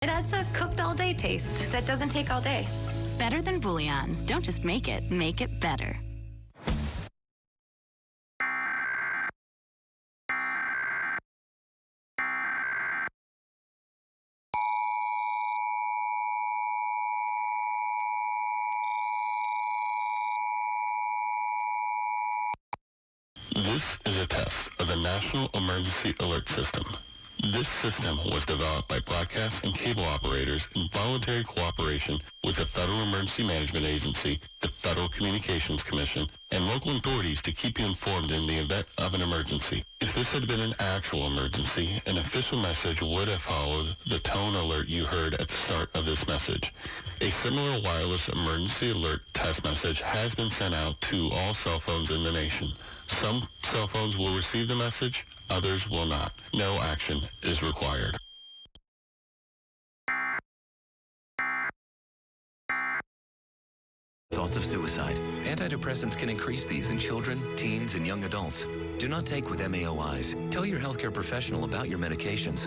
It adds a cooked all day taste. That doesn't take all day. Better than bouillon. Don't just make it better. This is a test of the National Emergency Alert System. This system was developed by broadcast and cable operators in voluntary cooperation with the Federal Emergency Management Agency, the Federal Communications Commission, and local authorities to keep you informed in the event of an emergency. If this had been an actual emergency, an official message would have followed the tone alert you heard at the start of this message. A similar wireless emergency alert test message has been sent out to all cell phones in the nation. Some cell phones will receive the message, others will not. No action is required. Thoughts of suicide. Antidepressants can increase these in children, teens, and young adults. Do not take with MAOIs. Tell your healthcare professional about your medications.